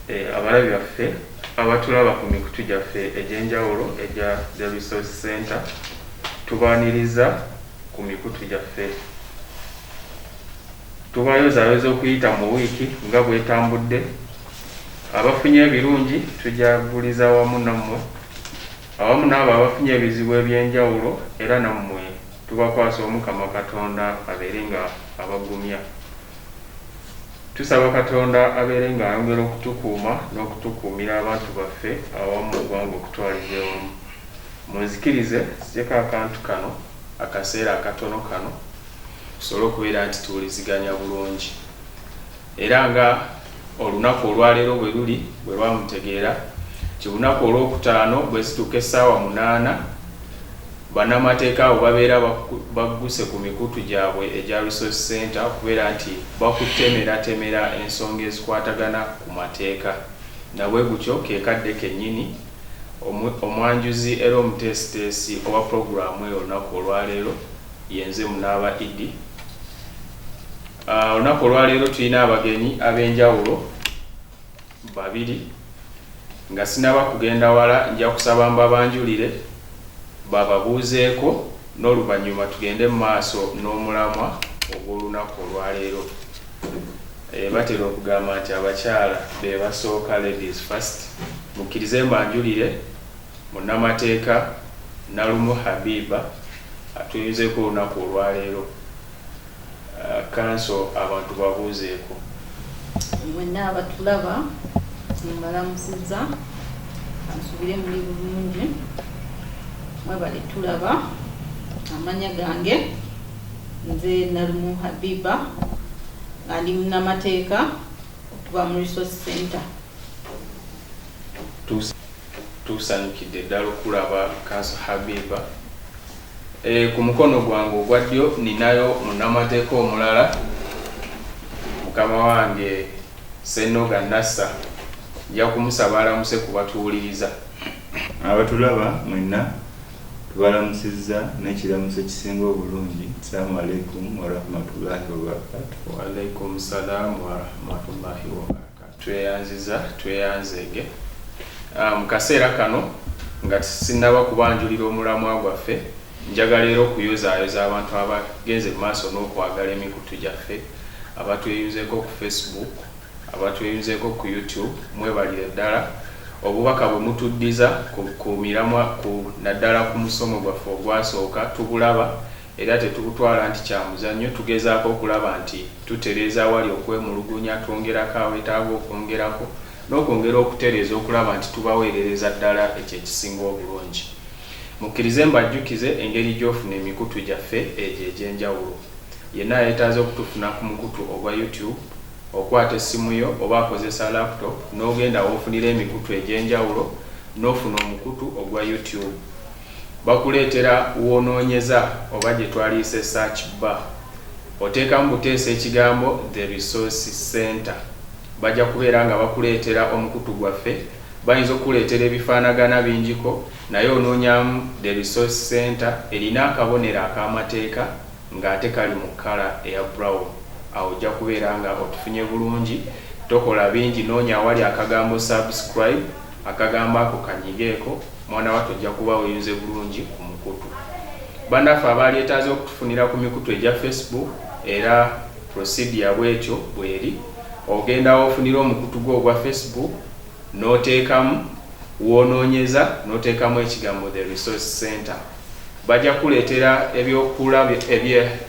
abalabi baffe abatulaba ku mikutu gyaffe egy'enjawulo egya The Resource Center tubaaniriza ku mikutu gyaffe. Tubayozaayoza okuyita mu wiiki nga bwetambudde. Abafunye ebirungi tujaguliza wamu nammwe, awamu n'abo abafunye ebizibu eby'enjawulo era nammwe tubakwasa Omukama Katonda abeere nga abagumya. Tusaba Katonda abeere nga ayongera okutukuuma n'okutukuumira abantu baffe awamu ogwanga okutwaliza ewamu. Munzikirize sijeko akantu kano akaseera akatono kano tusobole okubeera nti tuwuliziganya bulungi, era nga olunaku olwaleero bwe luli bwe lwamutegeera kilunaku olwokutaano bwe zituuka essaawa 8 bannamateeka abo babeera bagguse ku mikutu gyabwe egya Resource Center okubeera nti bakutemera ensonga ezikwatagana ku mateeka. Nabwe gutyo kekadde kennyini omwanjuzi era omuteesiteesi owa puroguramu eyo olunaku olwaleero yenze Munaaba Idi. Olunaku olwaleero tulina abagenyi ab'enjawulo babiri, nga sinaba kugenda wala nja kusaba mbabanjulire bababuuzeeko n'oluvannyuma tugende mu maaso n'omulamwa ogw'olunaku olwaleero. Batera okugamba nti abakyala be basooka, ladies first. Mukkirize mbanjulire munnamateeka Nalumu Habiba atuyuzeeko olunaku olwaleero. Kanso abantu babuuzeeko. Mwenna abatulaba mbalamusizza, ansubire muli bulungi. Mwebale tulaba. Amanya gange nze Nalumu Habiba ali munnamateeka tuba mu Resource Center. Tusanyukidde ddala okulaba Kanso Habiba. Ku mukono gwange ogwa ddyo ninayo munnamateeka omulala, mukama wange Ssennoga Nassa. Nja kumusaba alamuse kubatuwuliriza. Abatulaba mwenna tubalamusizza n'ekiramuso ekisinga obulungi. Assalamu alaikum wa rahmatullahi wa barakatuh. Wa alaikum salaam wa rahmatullahi wa barakatuh. Tweyanzege. Mu kaseera kano nga sinnaba kubanjulira omulamwa gwaffe, njagala era okuyozaayoza abantu abagenze mu maaso n'okwagala emikutu gyaffe, abatweyunzeeko ku Facebook, abatweyunzeeko ku YouTube. Mwebalire ddala obubaka bwe mutuddiza ku miramwa naddala ku musomo gwaffe ogwasooka tubulaba era tetubutwala nti kya muzannyo. Tugezaako okulaba nti tutereeza awali okwemulugunya, twongerako awetaaga okwongerako n'okwongera okutereeza okulaba nti tubaweerereza ddala ekyo ekisinga obulungi. Mukkirize mbajjukize engeri gy'ofuna emikutu gyaffe egyo egy'enjawulo. Yenna yeetaaze okutufuna ku mukutu ogwa YouTube, okwata essimu yo oba akozesa laptop n'ogenda w'ofunira emikutu egy'enjawulo n'ofuna omukutu ogwa YouTube. Bakuleetera w'onoonyeza oba gye twaliise search bar, oteekamu buteesa ekigambo The Resource Center. Bajja kubeera nga bakuleetera omukutu gwaffe. Bayinza okuleetera ebifaanagana bingiko, naye onoonyamu The Resource Center erina akabonero ak'amateeka ng'ate kali mu kkala eya brown. Awo ojja kubeera nga otufunye bulungi. Tokola bingi, noonya awali akagambo subscribe, akagambo ako kanyigeeko, mwana wattu ojja kuba weyunze bulungi ku mukutu. Bannaffe abalyetaaze okutufunira ku mikutu egya Facebook era procedure bwetyo bweri. Ogenda ofunira omukutu gwo ogwa Facebook n'oteekamu w'onoonyeza n'oteekamu ekigambo The Resource Center. Bajja kuleetera ebyokulaba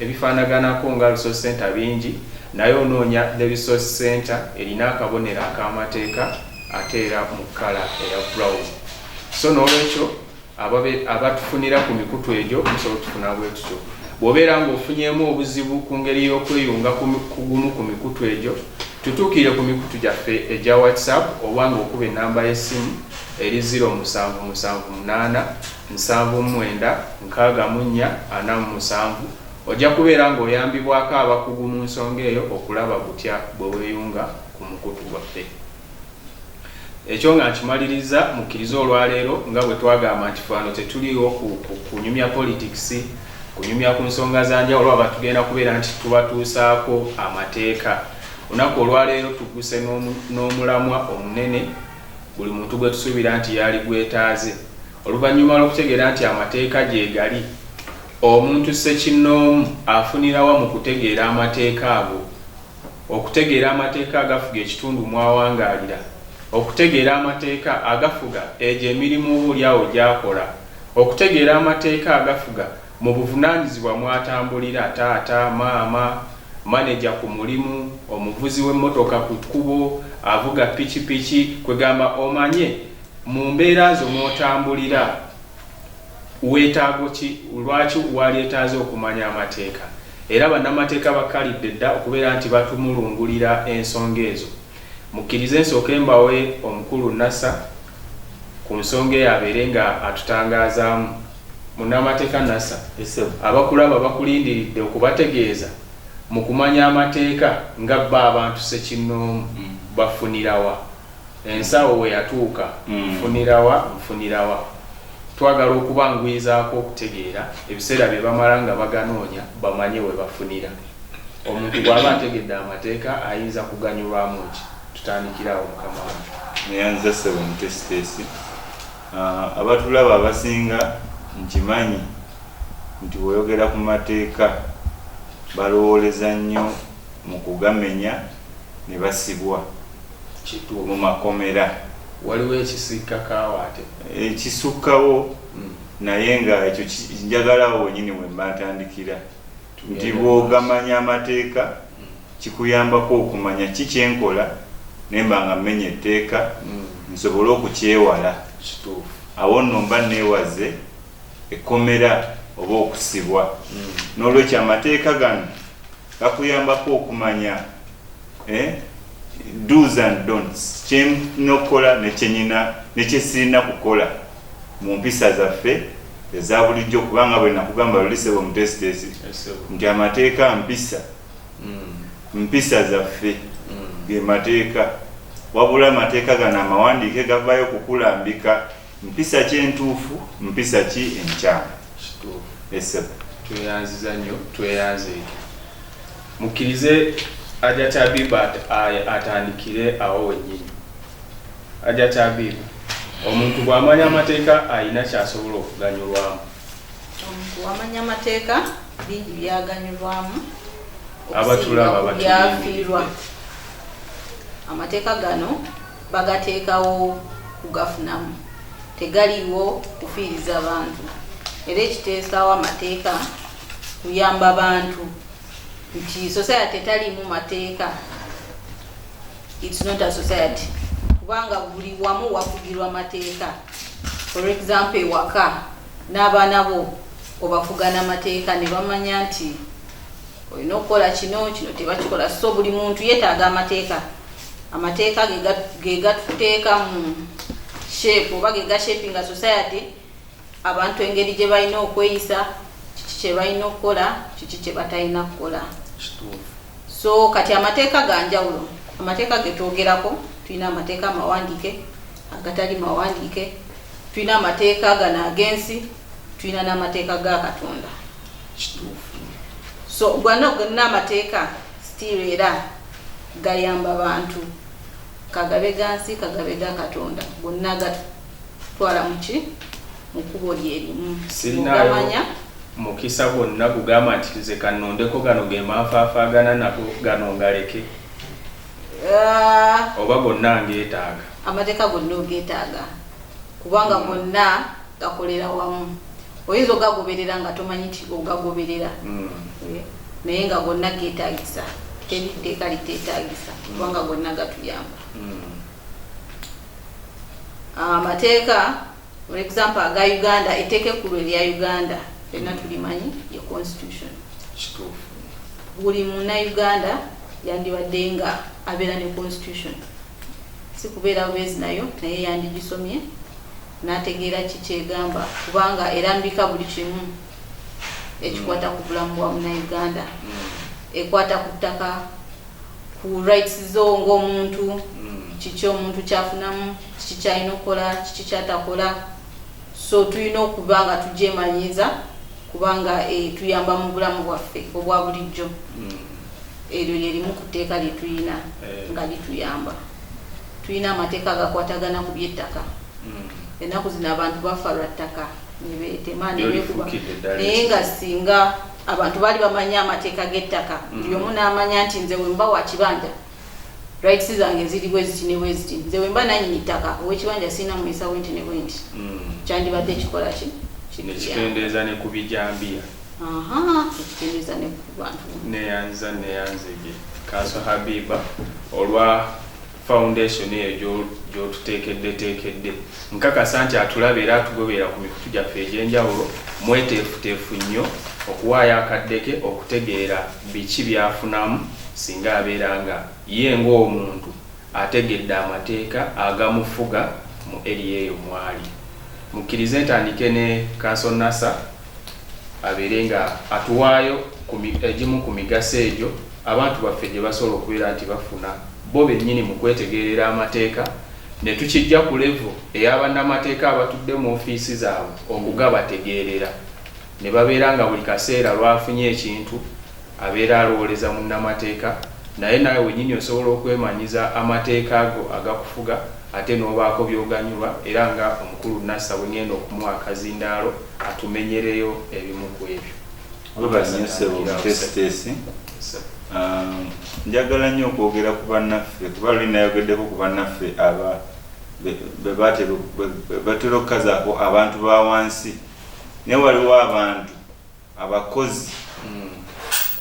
ebifaanaganako nga Resource Center bingi, naye onoonya The Resource Center erina akabonero ak'amateeka ate era mu kkala eya brown. So n'olwekyo abatufunira ku mikutu egyo musobola okutufuna bwe tutyo. Bw'obeera ng'ofunyemu obuzibu ku ngeri y'okweyunga ku gumu ku mikutu egyo, tutuukire ku mikutu gyaffe egya WhatsApp oba ng'okuba ennamba y'essimu eri 0778796447. Ojja kubeera ng'oyambibwako abakugu mu nsonga eyo okulaba butya bwe weeyunga ku mukutu gwaffe. Ekyo nga nkimaliriza mukkiriza olwaleero nga bwe twagamba nti fano tetuliwo kunyumya politics, kunyumya ku nsonga za njawulo aba tugenda kubeera nti tubatuusaako amateeka. Lunaku olwaleero tuguse n'omulamwa omunene buli muntu gwe tusuubira nti yali gwetaaze. Oluvannyuma lw'okutegeera nti amateeka gye gali, omuntu ssekinnoomu afunirawa mu kutegeera amateeka ago. Okutegeera amateeka agafuga ekitundu mwawangaalira, okutegeera amateeka agafuga egyo emirimu oboolyawo gy'akola, okutegeera amateeka agafuga mu buvunaanyizibwa mwatambulira taata, maama, maneja ku mulimu, omuvuzi w'emmotoka ku kkubo, avuga pikipiki, kwegamba omanye mu mbeera zo mwotambulira weetaago ki, lwaki walyetaaze okumanya amateeka. Era bannamateeka bakalidde dda okubeera nti batumulungulira ensonga ezo. Mukkirize nsooke mbawe omukulu Nassa ku nsonga eyo abeere nga atutangaazaamu. Munnamateeka Nassa, abakulaba bakulindiridde okubategeeza mu kumanya amateeka nga bba abantu ssekinnoomu bafunirawa. Ensawo we yatuuka nfunirawa. Twagala okubangwizaako okutegeera ebiseera bye bamala nga baganoonya bamanye we bafunira. Omuntu bw'aba ategedde amateeka ayinza kuganyulwamu ki? Tutandikirawo mukama wange. Neyanza ssebo mutesitesi. Abatulaba abasinga nkimanyi nti bw'oyogera ku mateeka balowooleza nnyo mu kugamenya ne basibwa mu makomera. Waliwo ekisikkakaawo ate ekisukkawo naye nga ekyo njagalawo wennyini we mbatandikira nti bw'ogamanya amateeka kikuyambako okumanya ki kyenkola naye mba nga mmenya etteeka nsobole okukyewala. Awo nno mba neewaze ekkomera oba okusibwa. N'olwekyo amateeka gano gakuyambako okumanya do's and don'ts, kyennina okukola ne kyesirina kukola mu mpisa zaffe eza bulijjo, kubanga bwe nakugamba lulisebo mutesitesi nti amateeka mpisa zaffe ge mateeka, wabula amateeka gano amawandiike gavaayo okukulambika mpisa ki entuufu, mpisa ki enkyamu. Tweyanziza nnyo, tweyanze. Mukkirize Hajjati Habibu atandikire awo wennyini. Hajjati Habibu, omuntu bw'amanya amateeka ayina ky'asobola okuganyulwamu. Omuntu bw'amanya amateeka bingi byaganyulwamu. Abatulaba byafiirwa. Amateeka gano bagateekawo kugafunamu, tegaliiwo kufiiriza bantu. Era ekiteesaawo amateeka kuyamba bantu nti society etalimu mateeka, it's not a society, kubanga buli wamu wafugirwa mateeka. For example, ewaka n'abaana bo obafugana mateeka ne bamanya nti olina okukola kino tebakikola. So buli muntu yeetaaga amateeka. Amateeka ge gatuteeka mu shape oba ge gashapinga society, abantu engeri gye balina okweyisa, kiki kye balina okukola, kiki kye batalina kukola. So kati amateeka ga njawulo. Amateeka ge twogerako, tulina amateeka mawandiike, agatali mawandiike, tulina amateeka gano agensi, tulina n'amateeka ga Katonda. So gonna amateeka still era gayamba bantu, kagabe gansi kagabe ga Katonda, gonna gatwala mu kkubo lyerimu. Sinnayo mukisa gwonna kugamba nti nze kanondeko gano ge manfaafaagana nago gano ngaleke, oba gonna ngeetaaga. Amateeka gonna ogeetaaga kubanga gonna gakolera wamu. Oyinza ogagoberera nga tomanyi nti ogagoberera, naye nga gonna geetaagisa. Teri tteeka liteetaagisa kubanga gonna gatuyamba. Amateeka, for example, aga Uganda, etteeka ekkulu erya Uganda fenna tulimanyi ye constitution. Buli munnauganda yandibadde nga abeera ne constitution, si kubeera bwezi nayo naye yandigisomye n'ategeera ki kyegamba, kubanga erambika buli kimu ekikwata ku bulamu bwa munnauganda, ekwata ku ttaka, ku rights zo ng'omuntu, kiki omuntu kyafunamu, kiki kyalina okukola, kiki kyatakola. So tulina okuba nga tugyemanyiiza kubanga tuyamba mu bulamu bwaffe obwa bulijjo. eryo lyerimu ku tteeka lye tulina nga lituyamba. Tulina amateeka agakwatagana ku by'ettaka. Ennaku zino abantu bafa lwa ttaka ne beetema ne beekuba, naye nga singa abantu baali bamanya amateeka g'ettaka, buli omu n'amanya nti nze wemba wa kibanja rights zange ziri bwe ziti ne bwe ziti, nze wemba nannyini ttaka ow'ekibanja sirina muyisa bwenti ne bwenti, kyandibadde kikola ki nekikendeeza ne ku bijambiya ekikendeeza ne ku bantu neyanzege Kanso Habiba olwa foundation eyo gy'otuteekedde nkakasa nti atulaba era atugobera ku mikutu gyaffe egy'enjawulo mweteefuteefu nnyo okuwaayo akaddeke okutegeera biki byafunamu singa abeera nga ye ng'omuntu ategedde amateeka agamufuga mu eri eyo mwali. Mukkirize ntandike ne Kanso Nasa abeere nga atuwaayo egimu ku migaso egyo abantu baffe gye basobola okubeera nti bafuna bo bennyini mu kwetegerera amateeka, ne tukijja ku levo ey'abannamateeka abatudde mu ofiisi zaabwe okugabategeerera, ne babeera nga buli kaseera lwafunye ekintu abeera alowooleza munnamateeka, naye nawe wennyini osobola okwemanyiza amateeka ago agakufuga ate n'obaako by'oganyulwa, era nga omukulu Nasa bwe ngenda okumuwa akazindaalo atumenyereyo ebimu ku ebyo. Njagala nnyo okwogera ku bannaffe kuba luli nayogeddeko ku bannaffe batera okukazaako abantu ba wansi, naye waliwo abantu abakozi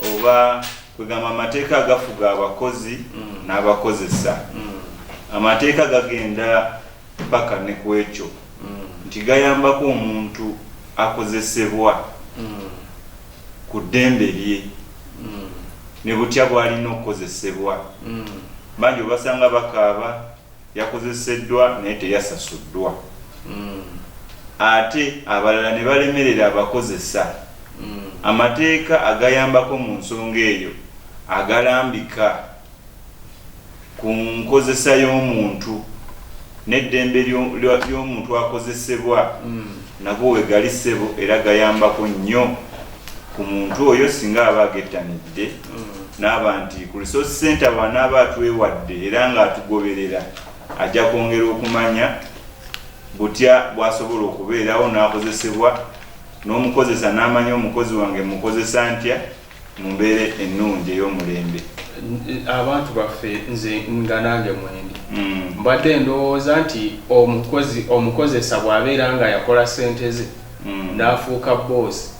oba kwegamba amateeka agafuga abakozi n'abakozesa. Amateeka gagenda paka ne ku ekyo nti gayambako omuntu akozesebwa ku ddembe lye ne butya bw'alina okukozesebwa. Bangi obasanga bakaaba yakozeseddwa naye teyasasuddwa, ate abalala ne balemerera abakozesa. Amateeka agayambako mu nsonga eyo agalambika ku nkozesa y'omuntu n'eddembe ly'omuntu akozesebwa nago we gali ssebo, era gayambako nnyo ku muntu oyo singa aba agettanidde n'aba nti ku resource center bw'anaaba atwewadde era ng'atugoberera ajja kwongera okumanya butya bw'asobola okubeerawo n'akozesebwa, n'omukozesa n'amanya omukozi wange mukozesa ntya mu mbeera ennungi ey'omulembe. Abantu baffe nze nga nange mwendi mbadde ndowooza nti omukozesa bw'abeera nga yakola ssente ze n'afuuka boosi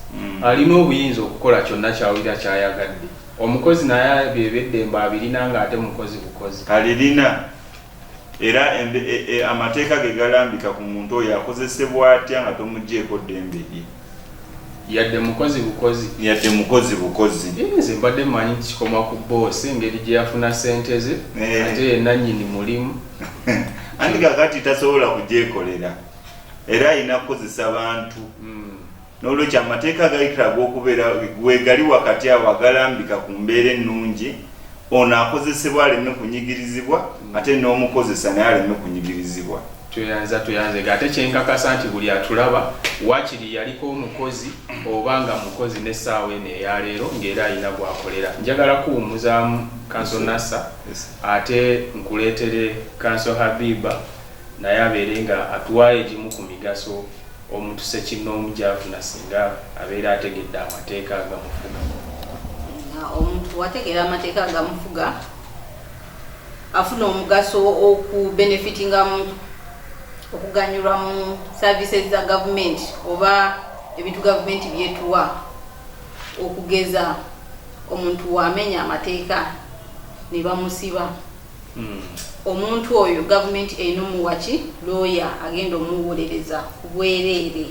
alina obuyinza okukola kyonna kyawulira kyayagadde. Omukozi naye byebeddembe abirina ng'ate mukozi bukozi alirina, era amateeka ge galambika ku muntu oyo akozesebwa atya nga tomuggyeko ddembe lye, yadde mukozi bukozi. Nze mbadde mmanyi nti kikoma ku boosi engeri gye yafuna ssente ze ate yenna nnyini mulimu anti kakati tasobola kugyekolera era alina kukozesa bantu. N'olwekyo amateeka agayitira ag'okubeera wegali wakati awo agalambika ku mbeera ennungi, ono akozesebwa aleme kunyigirizibwa ate n'omukozesa naye aleme kunyigirizibwa. Tuyanze ate kyenkakasa nti buli atulaba wakiri yaliko omukozi oba nga mukozi n'essaawa eno eyaleero ng'era alina bw'akolera. Njagala kuwummuzaamu Kanso Nasa ate nkuleetere Kanso Habiba naye abeere nga atuwaayo egimu ku migaso omuntu sekinnoomu gy'afuna singa abeera ategedde amateeka agamufuga. Omuntu wategeera amateeka agamufuga afuna omugaso okubenefitingamu, okuganyulwa mu services za gavumenti oba ebintu gavumenti byetuwa, okugeza omuntu wamenya amateeka ne bamusiba. Omuntu oyo gavumenti erina omuwaki lawyer agenda omuwolereza ku bwereere.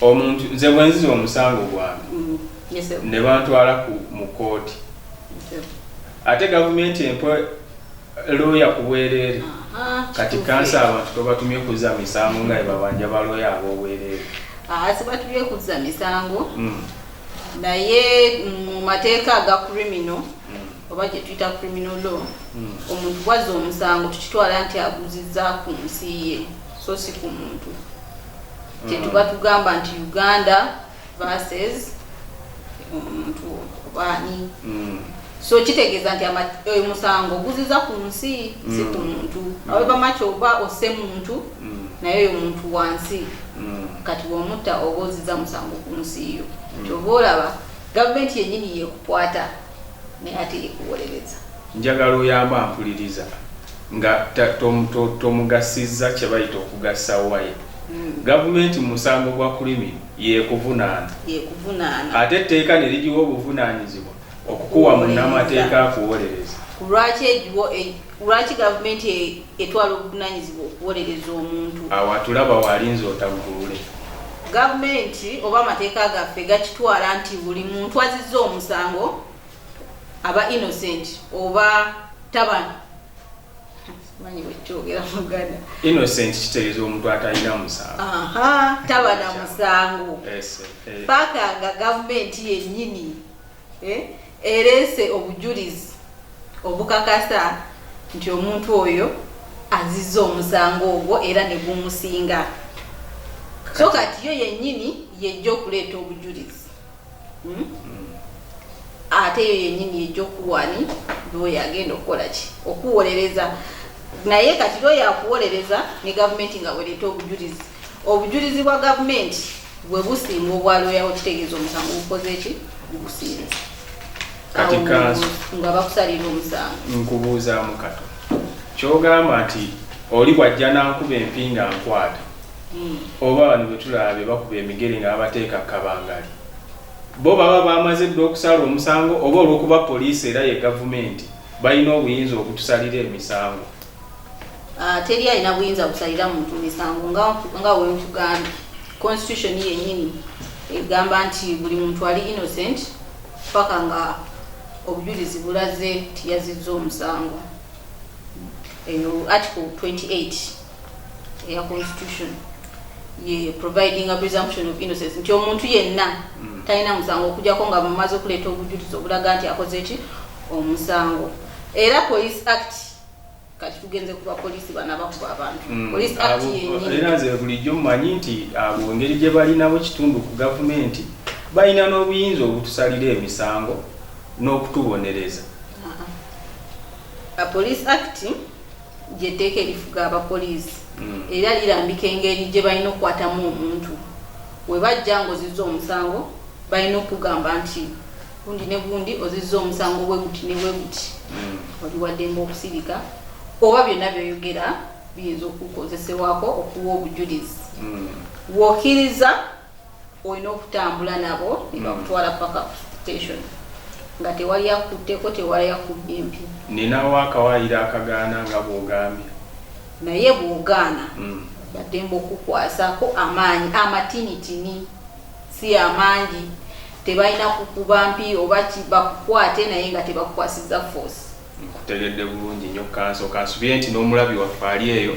Omuntu nze bwe nziza omusango gwange ne bantwala mu kooti ate gavumenti empe lawyer ku bwereere, kati kansa abantu tobatumye kuzza misango nga ebabanja ba lawyer ab'obwereere. Sibatumye kuzza misango naye mu mateeka aga criminal oba gye tuyita criminal law, omuntu bwazza omusango tukitwala nti aguzizza ku nsi ye so si ku muntu. Kyetuba tugamba nti Uganda versus omuntu bani so kitegeeza nti omusango guziza ku nsi si ku muntu aweba macho oba ose muntu naye oyo muntu wansi kati womutta oba oziza musango ku nsi yo kyova olaba gavumenti yennyini yekukwata naye ate yekuwolereza njagala oyamba mpuliriza nga tomugasizza kye bayita okugassa waye gavumenti musango gwa kulimi yekuvunaana ate etteeka ne ligiwa obuvunaanyizibwa okukuwa munnamateeka akuwolereza lwaki gavumenti etwala obuvunaanyizibwa okuwolereza omuntu awo atulaba walinza otagulule gavumenti oba amateeka gaffe gakitwala nti buli muntu azizza omusango aba innocent oba tabana manyi bwekyogera muganda innocent kitegeeza omuntu atalina musango tabana musango paka nga gavumenti yennyini erese obujulizi obukakasa nti omuntu oyo azizza omusango ogwo era ne gumusinga so kati yo yennyini yejja okuleeta obujulizi ate yo yennyini yejja okuwani lwoyo agenda okukola ki okuwolereza naye kati lwoyo akuwolereza ne gavumenti nga bwereeta obujulizi bwa gavumenti bwe businga obwa lwoyawo kitegeeza omusango gukoze ki gusinze kati kanso nga bakusalira omusango nkubuuzaamu kato kyogamba nti oli bwajja nankuba empinga nkwata oba bano betulaba be bakuba emigere nga babateeka kabangali bo baba bamaze dde okusala omusango oba olw'okuba poliisi era ye gavumenti balina obuyinza okutusalira emisango teri alina buyinza kusalira muntu misango nga wentugambye constitution yennyini egamba nti buli muntu ali innocent paka nga obujulizi bulaze nti yazizza omusango eyo article 28 eya constitution ye providing a presumption of innocence nti omuntu yenna talina musango okujjako nga mumaze okuleeta obujulizi obulaga nti akoze ki omusango era police act kati tugenze kuba polisi bana bakuba abantu police act yennyini era nze bulijjo mumanyi nti abo engeri gye balinawo kitundu ku gavumenti balina n'obuyinza obutusalira emisango n'okutubonereza police act gyeteeka erifuga abapoliisi era lirambika engeri gye balina okukwatamu omuntu we bajja ng'ozizza omusango balina okugamba nti gundi ne gundi ozizza omusango bwe guti ne bwe guti oli waddemba okusirika oba byonna byoyogera biyinza okukozesebwako okuwa obujulizi wokkiriza olina okutambula nabo ne bakutwala paka station nga tewali akutteko tewali akubbye empi ninawo akawaayiro akagaana nga bw'ogambye naye bw'ogaana baddemba okukwasako amaanyi amatinitini si amangi tebalina kukuba mpi oba bakukwate naye nga tebakukwasizza force nkutegedde bulungi nnyo kansubye nti n'omulabi waffe ali eyo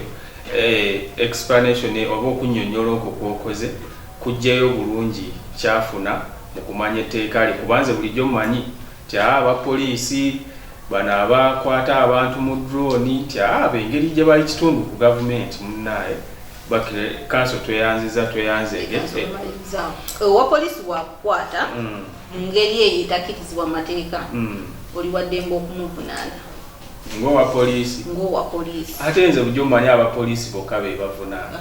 explanation oba okunnyonnyola okwo kwokoze kujjayo bulungi kyafuna mu kumanya etteeka lye kubanze bulijjo mumanyi ti abapoliisi bano abakwata abantu mu drone ti abo engeri gye bali kitundu ku gavumenti munnaye kanso tweyanzege owa poliisi wakukwata mu ngeri eyo etakkirizibwa mateeka oli waddemba okumuvunaana ng'owa poliisi ate nze bujjo mumanyi abapoliisi bokka be bavunaana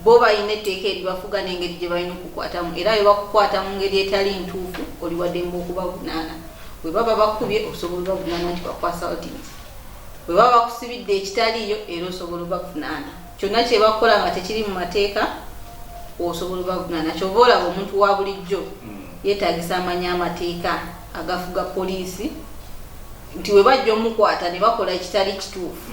bo balina etteeka eribafuga n'engeri gye balina okukwatamu era bwe bakukwata mu ngeri etali ntuufu oli waddemba okubavunaana bwe baba bakubye osobola obavunaana nti bakwasa otins bwe baba bakusibidde ekitaliiyo era osobola obavunaana kyonna kye bakola nga tekiri mu mateeka osobola obavunaana kyova olaba omuntu wa bulijjo yeetagisa amanya amateeka agafuga poliisi nti we bajja omukwata ne bakola ekitali kituufu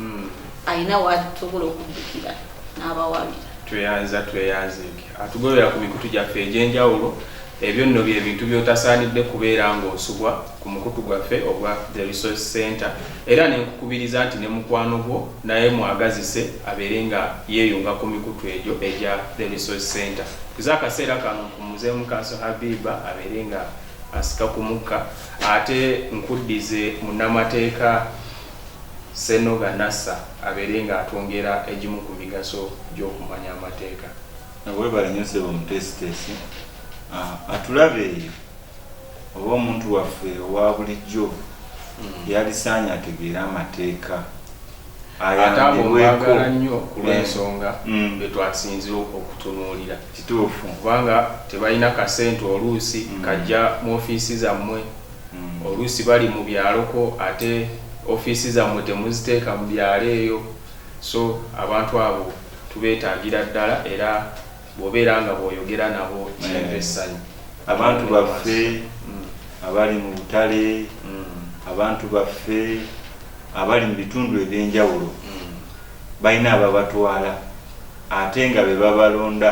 alina wasobola okuddukira n'abawabira tweyanzeke atugobera ku mikutu gyaffe egy'enjawulo ebyo nno bye bintu by'otasaanidde kubeera ng'osubwa ku mukutu gwaffe ogwa The Resource Center era nenkukubiriza nti ne mukwano gwo naye mwagazise abeere nga yeeyunga ku mikutu egyo egya The Resource Center tuza akaseera kano kumuzeemu Kanso Habiba abeere nga asika ku mukka ate nkuddize munnamateeka Senoga Nassa abeere nga atwongera egimu ku migaso gy'okumanya amateeka webale nnyo ssebo omutesitesi atulabe eyo oba omuntu waffe owa bulijjo yalisaanye ategeera amateeka ayambibweko nnyo ku lw'ensonga bwe twasinzira okutunuulira kituufu kubanga tebalina kasente oluusi kajja mu ofiisi zammwe oluusi bali mu byaloko ate ofiisi zammwe temuziteeka mu byalo eyo so abantu abo tubeetaagira ddala era bw'obeera nga bw'oyogera nabo kintu essanyu abantu baffe abali mu butale abantu baffe abali mu bitundu eby'enjawulo balina ababatwala ate nga be babalonda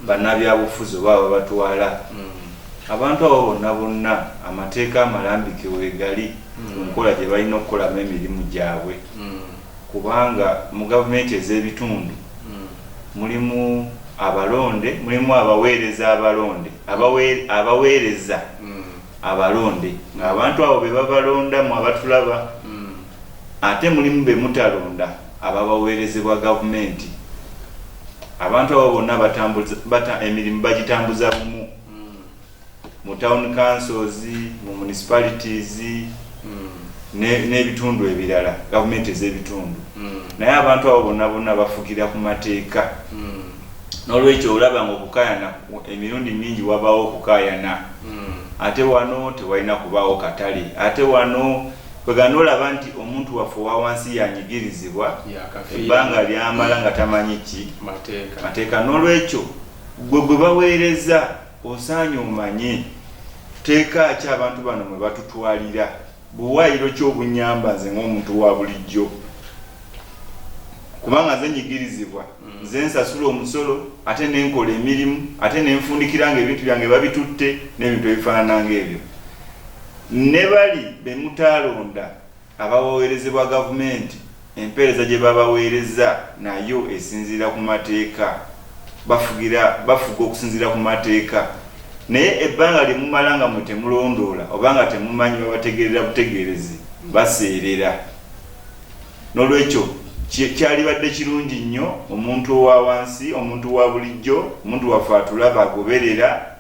bannabyabufuzi oba babatwala abantu abo bonna bonna amateeka amalambike weegali ku nkola gye balina okukolamu emirimu gyabwe kubanga mu gavumenti ez'ebitundu mulimu abalonde mulimu abaweereza abalonde abaweereza abalonde ng'abantu abo be babalonda mu abatulaba ate mulimu be mutalonda ababaweerezebwa gavumenti abantu abo bonna emirimu bagitambuza bumu mu town councils mu municipalities n'ebitundu ebirala gavumenti ez'ebitundu naye abantu abo bonna bonna bafukira ku mateeka n'olwekyo olaba nga okukaayana emirundi mingi wabaawo okukaayana ate wano tewalina kubaawo katale ate wano kwegana olaba nti omuntu waffe owa wansi yanyigirizibwa ebbanga lyamala nga tamanyi ki mateeka n'olwekyo gwe baweereza osaanye omanye teeka ki abantu bano mwe batutwalira buwaayiro ki obunyamba nze ng'omuntu wa bulijjo kubanga nze nyigirizibwa nze nsasula omusolo ate nenkola emirimu ate nenfundikiranga ebintu byange babitutte n'ebintu ebifaanana ng'ebyo ne bali be mutalonda abaweerezebwa gavumenti empeereza gye babaweereza nayo esinziira ku mateeka bafuga okusinziira ku mateeka naye ebbanga lye mumala nga mwe temulondoola oba nga temumanyi babategeerera butegeerezi baseerera n'olwekyo kyalibadde kirungi nnyo omuntu owa wansi omuntu wa bulijjo omuntu waffe atulaba agoberera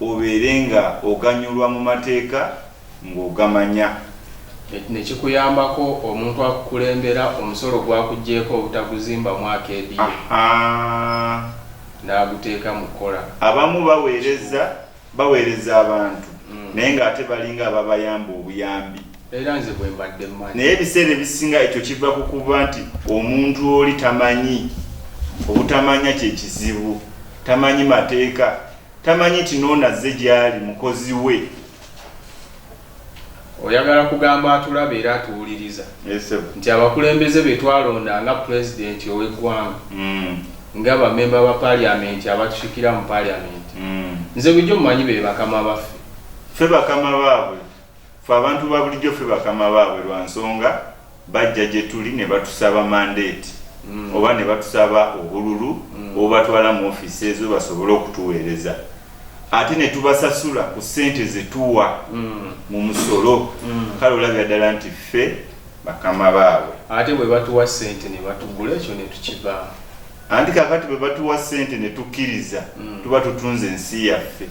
obeere nga oganyulwa mu mateeka ng'ogamanya nekikuyambako omuntu akukulembera omusolo gwakugjeeko obutaguzimba mwaka ediyo n'aguteeka mu kkola abamu baweereza abantu naye ng'ate balinga ababayamba obuyambi era nze bwe mbadde mmanyi naye ebiseera ebisinga ekyo kiva ku kuba nti omuntu oli tamanyi obutamanya kye kizibu tamanyi mateeka tamanyi nti n'onazze gy'ali mukozi we oyagala kugamba atulaba era atuwuliriza nti abakulembeze be twalonda nga pulezidenti ow'eggwanga nga bamemba ba paliamenti abatushikira mu paliamenti nze bulijjo mumanyi be bakama baffe ffe bakama baabwe ffe abantu ba bulijjo ffe bakama baabwe lwa nsonga bajja gye tuli ne batusaba mandeeti oba ne batusaba obululu obatwala mu ofiisi ezo basobole okutuweereza ate ne tubasasula ku ssente ze tuwa mu musolo kale olabira ddala nti ffe bakama baabwe ate bwe batuwa ssente ne batugula ekyo ne tukivaamu anti kakati bwe batuwa ssente ne tukkiriza tuba tutunze ensi yaffe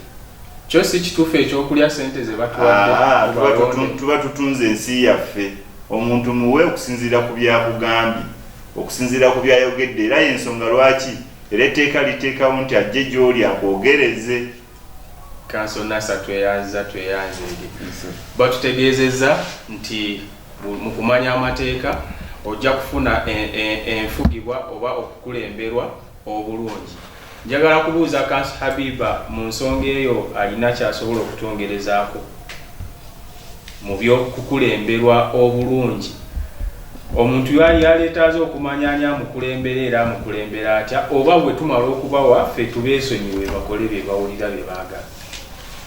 kyo si kituufu ekyokulya ssente ze batuwadde tuba tutunze ensi yaffe omuntu muwe okusinziira ku byakugambye okusinziira ku byayogedde era y'ensonga lwaki era etteeka liteekawo nti ajje gy'oli akwogereze kanso nasa tweyanze batutegeezezza nti mu kumanya amateeka ojja kufuna enfugibwa oba okukulemberwa obulungi njagala kubuuza kanso Habiba mu nsonga eyo alina kyasobola okutongerezaako mu by'okukulemberwa obulungi omuntu yali yaleetaaze okumanyanya amukulembera era amukulembera atya oba bwe tumala okubawa ffe tubeesonyiwe bakole bye bawulira bye baagala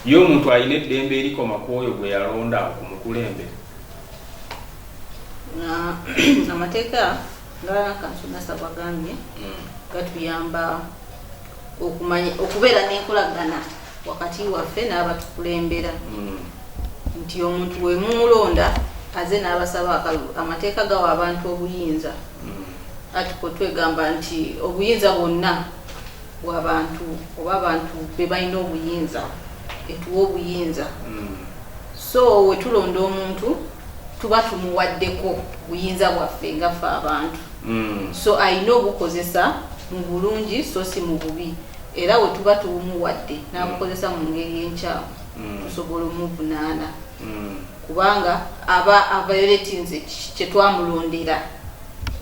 ye omuntu alina eddembe erikoma ku oyo gwe yalonda okumukulembera amateeka nga kanso nasa bagambye gatuyamba okubeera n'enkolagana wakati waffe n'abatukulembera nti omuntu we mumulonda aze n'abasaba akalulu amateeka gawa abantu obuyinza atiko twegamba nti obuyinza bwonna bw'abantu oba abantu be balina obuyinza etuwa obuyinza so we tulonda omuntu tuba tumuwaddeko buyinza bwaffe nga ffe abantu so ayina obukozesa mu bulungi so si mu bubi era we tuba tumuwadde n'abukozesa mu ngeri enkyamu tusobola omuvunaana kubanga aba violating kyetwamulondera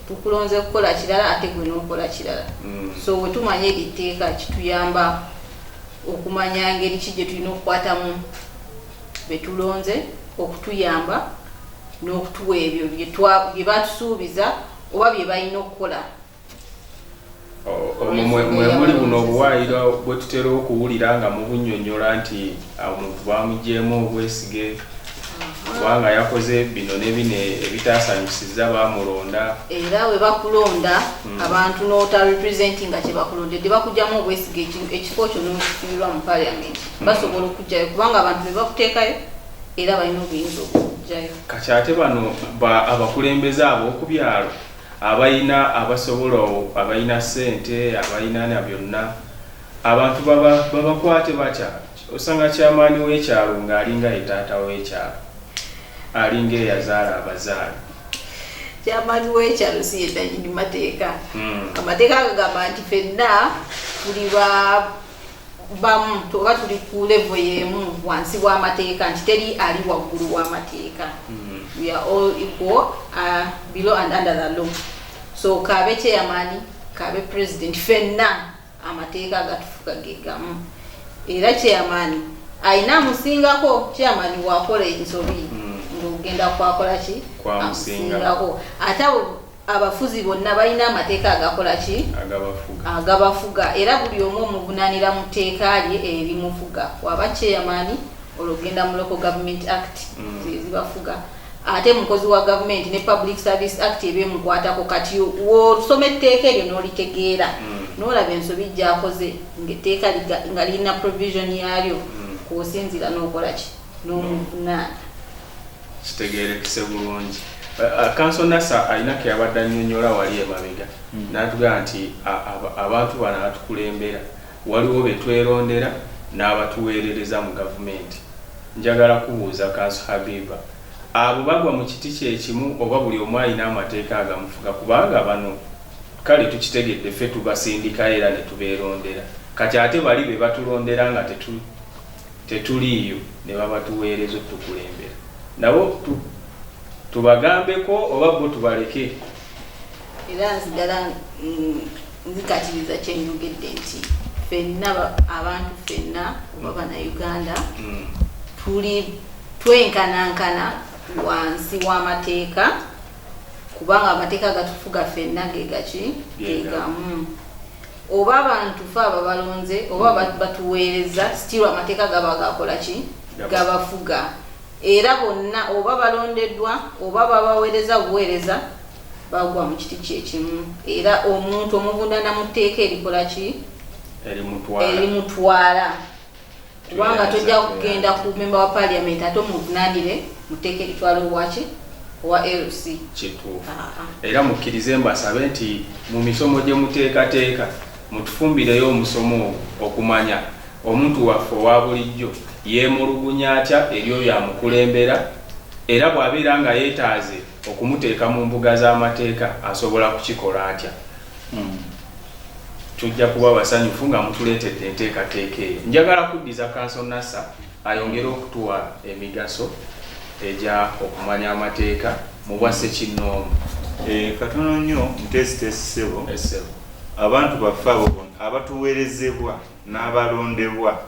tukulonze kukola kirala ate gwe n'okola kirala so we tumanye eriteeka kituyamba okumanya ngeri ki gye tulina okukwatamu betulonze okutuyamba n'okutuwa ebyo bye batusuubiza oba bye balina okukola mwemuli buno obuwaayiro bwe tutera okuwulira nga mubunnyonnyola nti omuntu bamuggyemu obwesige kubanga yakoze bino ne bino ebitaasanyusiza bamulonda era we bakulonda abantu n'otarepresentinga kye bakulondedde bakugyamu obwesige ekifo kyo n'okifiirwa mu parliament basobola okugjayo kubanga abantu be bakuteekayo era balina obuyinza okugjayo kati ate bano abakulembeze ab'okubyalo abalina abasobola abalina ssente abalina na byonna abantu babakwate batya osanga kyamaani w'ekyalo ng'alinga etaata w'ekyalo alinga eyazaala abazaala kyamaani w'ekyalo si yennanyini mateeka amateeka agagamba nti ffenna tuli bamu oba tuli ku levo y'emu wansi w'amateeka nti teri ali waggulu w'amateeka we are all equal below and under the law so kabe kyeyamaani kabe president ffenna amateeka agatufuga ge gamu era kyeyamaani ayina amusingako kyeyamaani wakola ensobi ng'ogenda kwakola ki amusingako ate abafuzi bonna balina amateeka agakola ki agabafuga era buli omu omuvunaanira mu tteeka lye erimufuga waba kyeyamaani olwogenda mu local government act zibafuga ate mukozi wa gavumenti ne public service act ebemukwatako kati wosoma etteeka eryo n'olitegeera n'olaba ensobi gyakoze ng'etteeka nga lirina provision yalyo kwosinzira n'okola ki n'omuvunaana kitegeerekese bulungi Council Nasa alina ke yabadde annyonnyola wali emabega n'atugamba nti abantu bano abatukulembera waliwo be twerondera n'abatuweerereza mu gavumenti njagala kubuuza Council Habiba abo bagwa mu kiti kyekimu oba buli omu alina amateeka agamufuga kubanga bano kale tukitegedde ffe tubasindika era ne tubeerondera kati ate bali be batulondera nga tetuliiyo ne babatuweereza otukulembera nabo tubagambeko oba bo tubaleke era nsigala nzikatiriza kyenjogedde nti ffenna abantu ffenna oba bannayuganda tuli twenkanankana wansi w'amateeka kubanga amateeka gatufuga ffenna gegaki gegamu oba abantu fe ababalonze oba batuweereza still amateeka gaba gakola ki gabafuga era bonna oba balondeddwa oba babaweereza buweereza bagwa mu kiti kyekimu era omuntu omuvunaana mu tteeka erikola ki erimutwala kubanga tojja kugenda ku memba wa parliament ate omuvunaanire mu tteeka eritwala owaki owa LC kituufu era mukkirize mbasabe nti mu misomo gye muteekateeka mutufumbireyo omusomo okumanya omuntu waffe owa bulijjo yeemulugunya atya eryo byamukulembera era bw'abeera nga yeetaaze okumuteeka mu mbuga z'amateeka asobola kukikola atya tujja kuba basanyufu nga mutuleetedde enteekateeka eyo njagala kuddiza Council Nasa ayongere okutuwa emigaso ejja okumanya amateeka mu bwa Ssekinnoomu katono nnyo mutesitesisebo abantu baffe abo abatuweerezebwa n'abalondebwa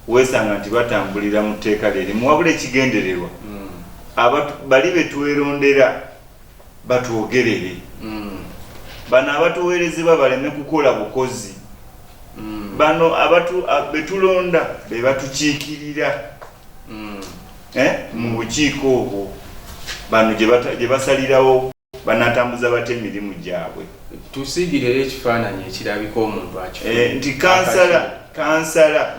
weesanga nti batambulira mu tteeka lyerimu wabula ekigendererwa bali be tweronderera batwogerere bano abatuweerezebwa baleme kukola bukozi bano betulonda be batukiikirira mu bukiiko obwo bano gye basalirawo banatambuza bate emirimu gyabwe tusigirire ekifaananyi ekirabika omuntu akifo nti kansala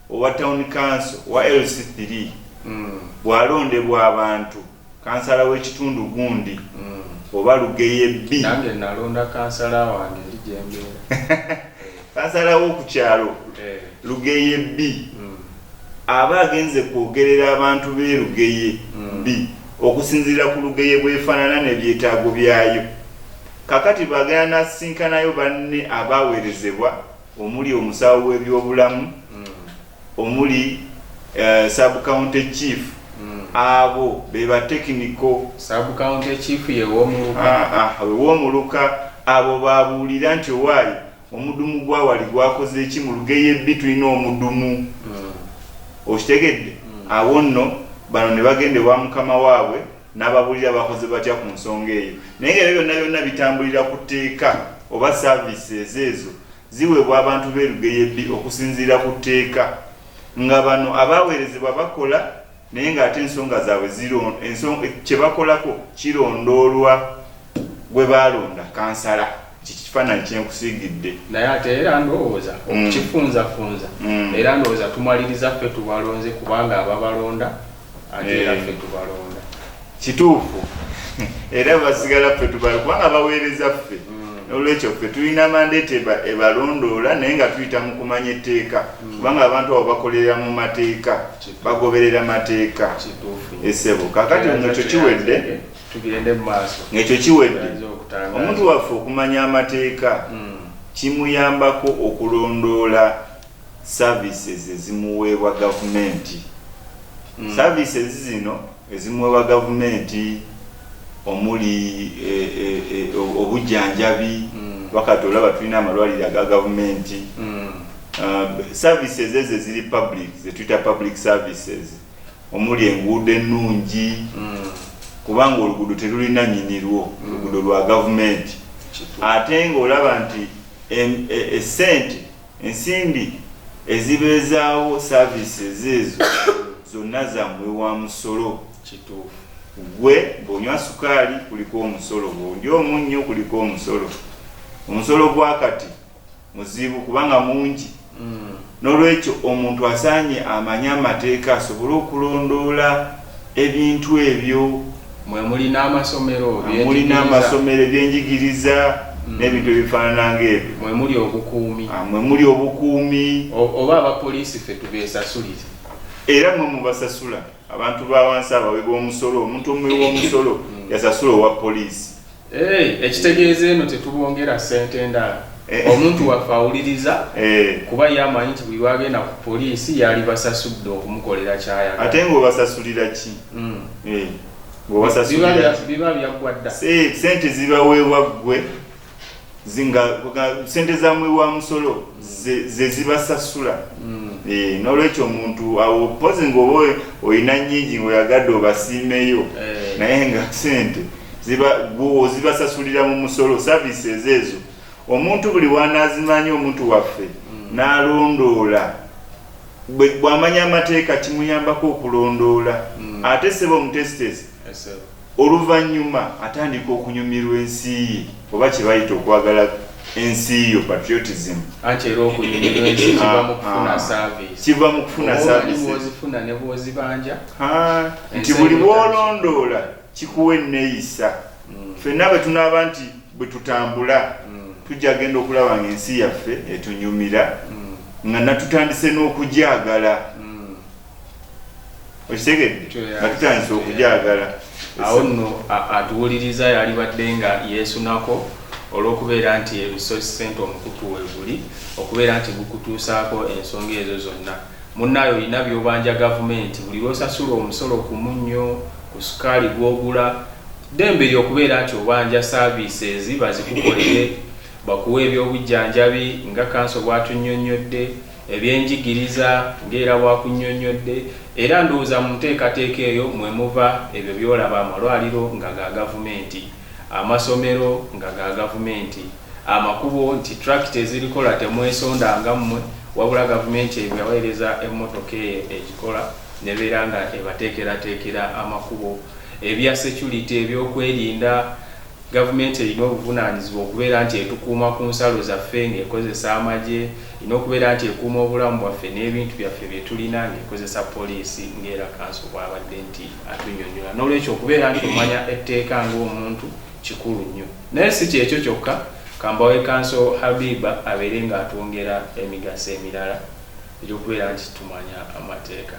owa town council wa LC3 bw'alondebwa abantu kansala w'ekitundu gundi oba Lugeye B nange nalonda kansala wange eri gyembeera kansala w'oku kyalo Lugeye B aba agenze kwogerera abantu b'erugeye B okusinziira ku lugeye bwefaanana n'ebyetaago byayo. Kakati bagenda nasinkanayo banne abaweerezebwa omuli omusawo w'ebyobulamu omuli sub county chief abo beba technical sub county chief w'omuluka abo babuulira nti owaayi omudumu gwawali gwakoze eki mu lugeye B tulina omudumu okitegedde awo nno bano ne bagende wa mukama waabwe n'ababuulira bakoze batya ku nsonga eyo naye nga byonna byonna bitambulira ku tteeka oba services ezo ziweebwa abantu b'erugeye B okusinziira ku tteeka nga bano abaweerezebwa bakola naye ng'ate ensonga zaabwe kye bakolako kirondoolwa gwe baalonda kansala kifaananyi kyenkusiigidde naye ate era ndowooza okukifunzafunza era ndowooza tumaliriza ffe tubalonze kubanga ababalonda ate era ffe tubalonda kituufu era basigala ffe tubalonda kubanga baweereza ffe olwekyo ffe tulina mandate ebalondoola naye nga tuyita mu kumanya etteeka kubanga abantu abo bakolera mu mateeka bagoberera mateeka esebo kakati ng'ekyo kiwedde tugende mu maaso ng'ekyo kiwedde omuntu waffe okumanya amateeka kimuyambako okulondoola services ezimuweebwa gavumenti services zino ezimuweebwa gavumenti omuli obujjanjabi wakati olaba tulina amalwaliro aga gavumenti services ezo ziri public zetuyita public services omuli enguudo ennungi kubanga oluguudo terulina nnyinirwo oluguudo lwa gavumenti ate ng'olaba nti ensimbi ezibeezaawo services ezo zonna zammwe wa musolo gwe bw'onywa sukaali kuliko omusolo bw'ondya omunnyo kuliko omusolo omusolo gwakati muzibu kubanga mungi n'olwekyo omuntu asaanye amanye amateeka asobole okulondoola ebintu ebyo mulina amasomero ebyenjigiriza n'ebintu ebifaanana ng'ebyo mwe muli obukuumi oba abapoliisi ffe tubeesasulire era mwe mubasasula abantu ba wansi abaweebwa omusolo omuntu omuweebwa omusolo yasasula owa poliisi ekitegeeza eno tetubongera ssente endala omuntu waffe awuliriza kuba yamanyi nti buli lwagenda ku poliisi yali basasudde okumukolera kyayagala ate ng'obasasulira ki biba byaggwa dda sente zibaweebwa ggwe sente zamwewa musolo ze zibasasula n'olwekyo omuntu awo pozi ng'oba olina nnyingi ng'oyagadde obasiimeyo naye nga sente zibasasulira mu musolo services ezo omuntu buli wanaazimanyi omuntu waffe n'alondoola bw'amanya amateeka kimuyambako okulondoola ate seba omutesitesi oluvannyuma atandika okunyumirwa ensi ye oba kye bayita okwagala ensi yo patriotism anti era okunyumirwa ensi kiva mu kufuna service kiva mu kufuna service bw'ozifuna ne bw'ozibanja nti buli bw'olondoola kikuwa enneeyisa ffenna bwe tunaaba nti bwe tutambula tujja genda okulaba ng'ensi yaffe etunyumira nga natutandise n'okugyagala okitegedde nga tutandise okugyagala awo nno atuwuliriza yali badde nga yeesunako olw'okubeera nti resource center omukutu weeguli okubeera nti gukutuusaako ensonga ezo zonna munnayo olina byobanja gavumenti buli lw'osasula omusolo ku munnyo ku sukaali gw'ogula ddembe ly'okubeera nti obanja services bazikukolere bakuwa ebyobujjanjabi nga kanso bw'atunnyonnyodde ebyenjigiriza ng'era bwakunnyonnyodde era ndowooza mu nteekateeka eyo mwe muva ebyo byolaba amalwaliro nga ga gavumenti amasomero nga ga gavumenti amakubo nti tractor ezirikola temwesondanga mmwe wabula gavumenti ebyo yaweereza emmotoka eyo egikola nebeera nga ebateekerateekera amakubo ebya security ebyokwerinda gavumenti erina obuvunaanyizibwa okubeera nti etukuuma ku nsalo zaffe ng'ekozesa amagye erina okubeera nti ekuuma obulamu bwaffe n'ebintu byaffe bye tulina ng'ekozesa poliisi ng'era kanso bw'abadde nti atunyonnyola n'olwekyo okubeera nti omanya etteeka ng'omuntu kikulu nnyo naye si kyekyo kyokka kambawe kanso Habiba abeere ng'atwongera emigaso emirala eby'okubeera nti tumanya amateeka.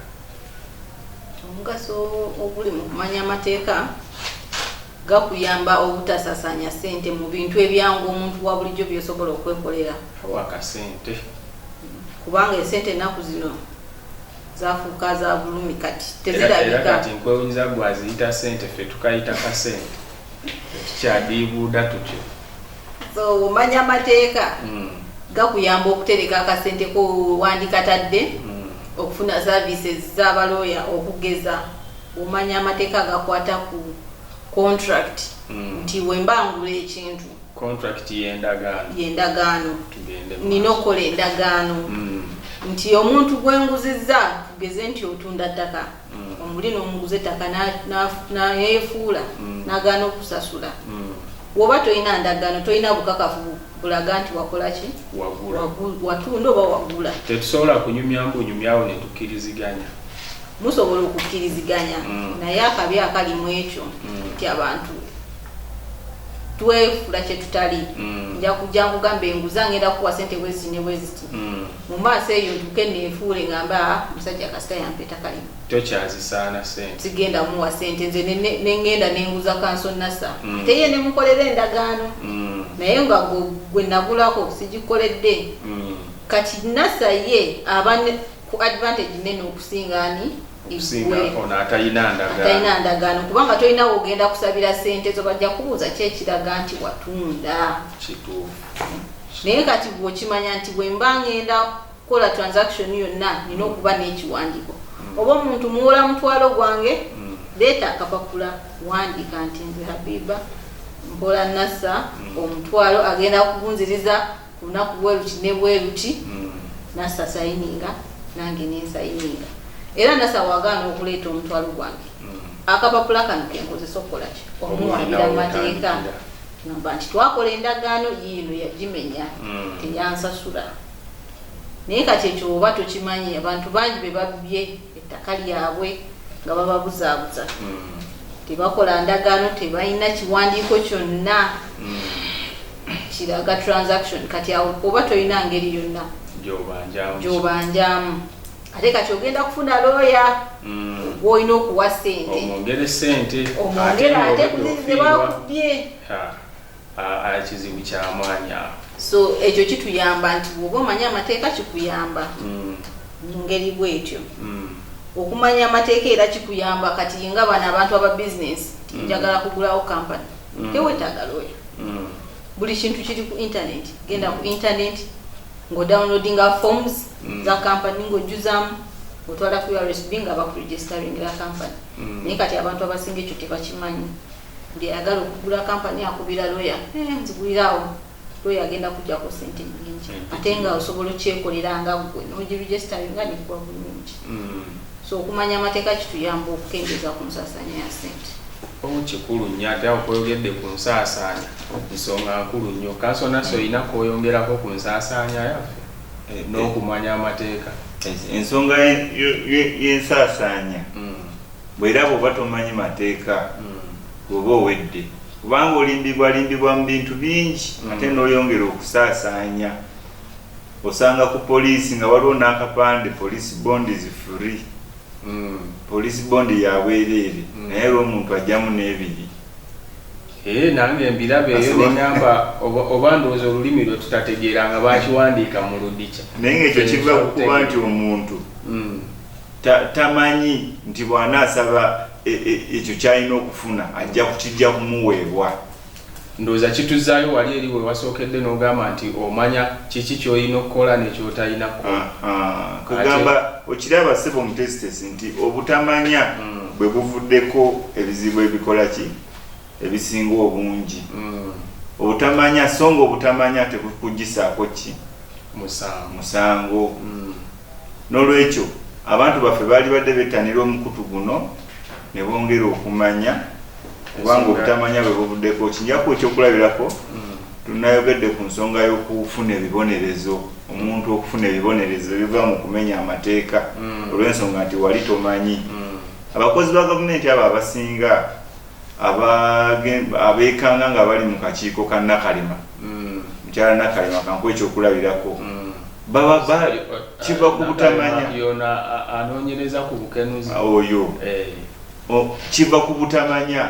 Omugaso oguli mu kumanya amateeka gakuyamba obutasasanya ssente mu bintu ebyangu omuntu wa bulijjo by'osobola okwekolera. Wakasente. Kubanga esente ennaku zino zafuuka za bulumi kati tezirabika. Era kati nkwewunyiza gwe aziyita ssente ffe tukayita kasente. Tukyadiibuuda tutyo. So omanya amateeka gakuyamba okutereka akasente ko wandikatadde okufuna services z'abalooya okugeza omanya amateeka gakwata ku contract nti wembangula ekintu contract yendagaano nina okukola endagaano nti omuntu gwenguzizza tugeze nti otunda ttaka omuli n'omuguze ettaka nayeefuula n'agaana okusasula woba tolina ndagaano tolina bukakafu bulaga nti wakola ki watunda oba wagula tetusobola kunyumya mbunyumyawo ne tukkiriziganya musobola okukkiriziganya naye akabi akali mu ekyo nti abantu twefula kye tutali nja kujja nkugamba enguza ngenda kuwa ssente bweziti ne bweziti mu maaso eyo ntuke neefuule ngamba musajja kasita yampa ettaka limu tokyazisaana ssente sigenda muwa ssente nze nengenda nenguza kanso nasa teye ne mukolera endagaano naye nga gwe nagulako sigikoledde kati nasa ye aba ku advantage nene okusingaani atalina ndagaano kubanga tolina wogenda kusabira ssente zo bajja kubuuza ki ekiraga nti watunda naye kati bw'okimanya nti bwe mba ngenda kukola transaction yonna nina okuba n'ekiwandiiko oba omuntu muwola mutwalo gwange leeta akapapula wandika nti nze Habiba mpola nasa omutwalo agenda kubunziriza ku lunaku bweruki ne bweruki nasa sayininga nange nensayininga era nasa wagaana okuleeta omutwalo gwange akapapula kano kenkozesa okukola ki omuwabira amateeka ngamba nti twakola endagaano yiino yagimenya teyansasula naye kati ekyo oba tokimanyi abantu bangi be babibye ettaka lyabwe nga bababuzaabuza tebakola ndagaano tebalina kiwandiiko kyonna kiraga transaction kati awo oba tolina ngeri yonna gyobanjamu ate kati ogenda kufuna looya gwolina okuwa ssente omwongere ate kuzize bakubye kizibu kyamwanya so ekyo kituyamba nti bw'oba omanya amateeka kikuyamba mu ngeri bwetyo okumanya amateeka era kikuyamba kati nga bano abantu aba business njagala kugulawo kampani tewetaaga looya buli kintu kiri ku internet genda ku internet ng'odownloadinga forms za kampani ng'ojjuzaamu otwala ku RSB nga bakuregisteringira kampani naye kati abantu abasinga ekyo tebakimanyi buli ayagala okugula kampani akubira looya nzigulirawo looya agenda kujjako ssente nyingi ate nga osobola okyekolera nga gwe n'ogiregisteringa nekuwa bulungi so okumanya amateeka kituyamba okukengeza ku nsaasaanya ya ssente kikulu nnyo ate awo kweyogedde ku nsaasaanya nsonga nkulu nnyo kanso naso olina kweyongerako ku nsaasaanya yaffe n'okumanya amateeka ensonga y'ensaasaanya bw'eraba oba tomanyi mateeka oba owedde kubanga olimbibwalimbibwa mu bintu bingi ate n'oyongera okusaasaanya osanga ku poliisi nga waliwo n'akapande police bond is free police bond yabwereere naye lw'omuntu ajjamu n'ebiri nange mbirabe eyo neŋŋamba oba ndowooza olulimi lwe tutategeera nga bakiwandiika mu ludica naye ng'ekyo kiva kukuba nti omuntu tamanyi nti bw'anaasaba ekyo kyalina okufuna ajja kukijja kumuweebwa ndowooza kituzaayo wali eri we wasookedde n'ogamba nti omanya kiki ky'olina okukola n'ekyotalina kukola kugamba okiraba ssebo omutesitesi nti obutamanya bwe buvuddeko ebizibu ebikola ki ebisinga obungi obutamanya so nga obutamanya tekukugisaako ki musango n'olwekyo abantu baffe baali badde bettanira omukutu guno ne bongera okumanya kubanga obutamanya bwe buvuddeko kinjaku ekyokulabirako tunayogedde ku nsonga y'okufuna ebibonerezo omuntu okufuna ebibonerezo ebiva mu kumenya amateeka olw'ensonga nti wali tomanyi abakozi ba gavumenti abo abasinga abeekanga nga bali mu kakiiko ka Nakalima mukyala Nakalima kankuwa ekyokulabirako baba kiva ku butamanya yona anonyereza ku bukenuzi oyo kiva ku butamanya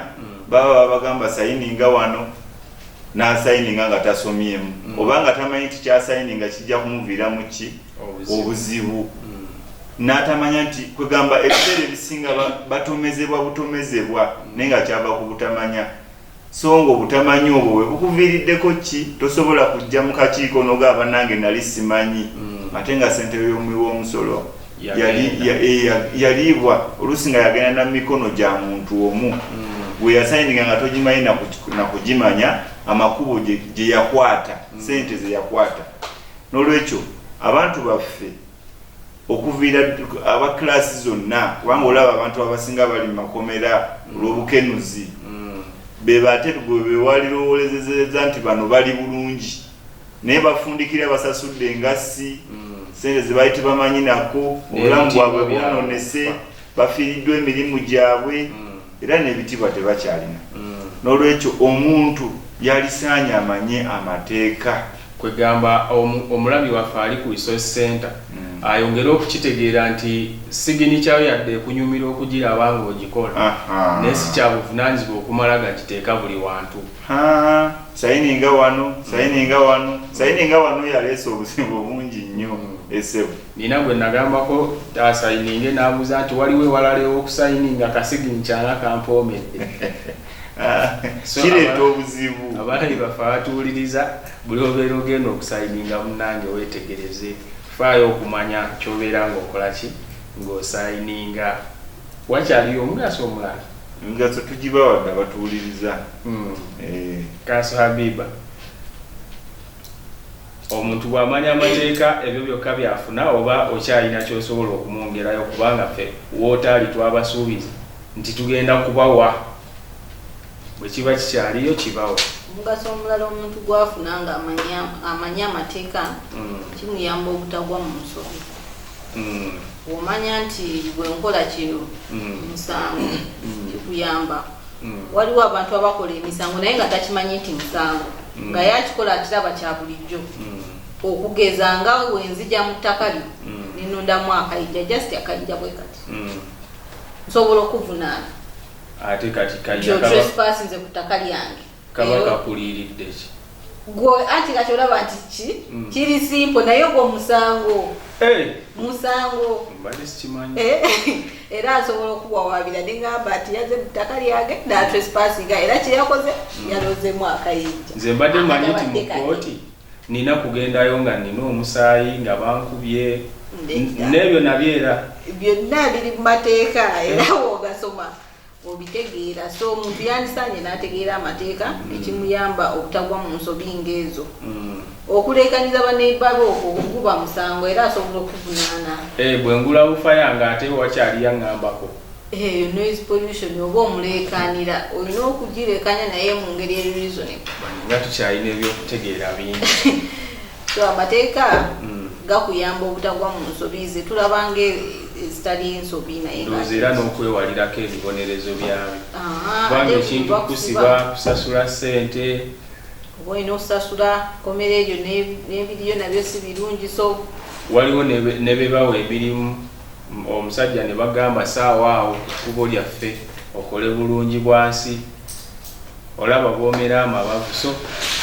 baba bagamba sayininga wano na sayininga nga tasomyemu obanga tamanyi kya sayininga kijja kumuviramu ki obuzibu n'atamanya nti kwegamba ebiseera ebisinga batomezebwa butomezebwa naye nga kyava ku butamanya so nga obutamanya obwo bwe bukuviiriddeko ki tosobola kujja mu kakiiko n'ogamba nange nali simanyi ate nga ssentebe y'omuwi w'omusolo yaliibwa oluusi nga yagenda na mikono gya muntu omu gwe yasayininga nga togimanyi na kugimanya amakubo gye yakwata sente ze yakwata n'olwekyo abantu baffe okuviira abaklaasi zonna kubanga olaba abantu abasinga bali mu makomera olw'obukenuzi bebate bewalirowolezeza nti bano bali bulungi naye bafundikira basasudde engassi sente ze baali tebamanyi nako obulamu bwabwe bwononese bafiiriddwa emirimu gyabwe era n'ebitibwa tebakyalina n'olwekyo omuntu yalisaanye amanye amateeka kwegamba omulabi waffe ali ku resource center ayongera okukitegeera nti sigini kyayo yadde ekunyumira okugiraba ng'ogikola naye si kyabuvunaanyizibwa okumala gagiteeka buli wantu sayininga wano sayininga wano yaleesa obuzibu bungi nnyo esebo nina gwe nagambako asayininge n'abuuza nti waliwo ewalala ew'okusayininga kasigini kyana kampoomedde kireeta obuzibu abaali bafe abatuwuliriza buli obeera ogenda okusayininga munnange weetegereze faayo okumanya kyobeera ng'okola ki ng'osayininga wakyaliyo omugaso omulala emigaso tugibawadde abatuwuliriza Kanso Habiba omuntu bw'amanya amateeka ebyo byokka byafuna oba okyalina ky'osobola okumwongerayo kubanga ffe wootaali twabasuubiza nti tugenda kubawa bwe kiba kikyaliyo kibawo omugaso omulala omuntu gwafuna nga amanya amateeka kimuyamba obutagwa mu nsobi omanya nti bwe nkola kino musango kikuyamba waliwo abantu abakola emisango naye nga takimanyi nti musango nga yakikola akiraba kya bulijjo okugeza nga wenzija mu ttaka lyo ninondamu akayijja just akayijja bwe kati nsobola okuvunaana ate kati trespass nze ku ttaka lyange kaba kakuliiridde ki gwe anti kati olaba nti ki kiri simple naye gwe musango mbadde sikimanyi era asobola okuwawaabira nengamba nti yaze mu ttaka lyange natrespasinga era kyeyakoze yalozemu akayinja nze mbadde manyi nti mu kooti nina kugendayo nga nina omusaayi nga bankubye n'ebyo nabyera byonna biri mu mateeka era woogasoma obitegeera so omuntu yandisaanye n'ategeera amateeka ekimuyamba obutagwa mu nsobi ng'ezo okuleekaniza baneibabe okwo guba musango era asobola okuvunaana bwe ngula bufa yange ate wakyali yaŋŋambako noise pollution oba omuleekanira olina okugireekanya naye mu ngeri ereasonable nga tukyalina ebyokutegeera bingi so amateeka gakuyamba obutagwa mu nsobi ze tulabanga ezitali nsobi naye ndowooza era n'okwewalirako ebibonerezo byabyo kubanga ekintu kusiba kusasula ssente oba olina okusasula komera eryo n'ebiriyo nabyo si birungi so waliwo ne bebawa emirimu omusajja ne bagamba saawa awo kkubo lyaffe okole bulungi bwansi olaba boomera amabavu so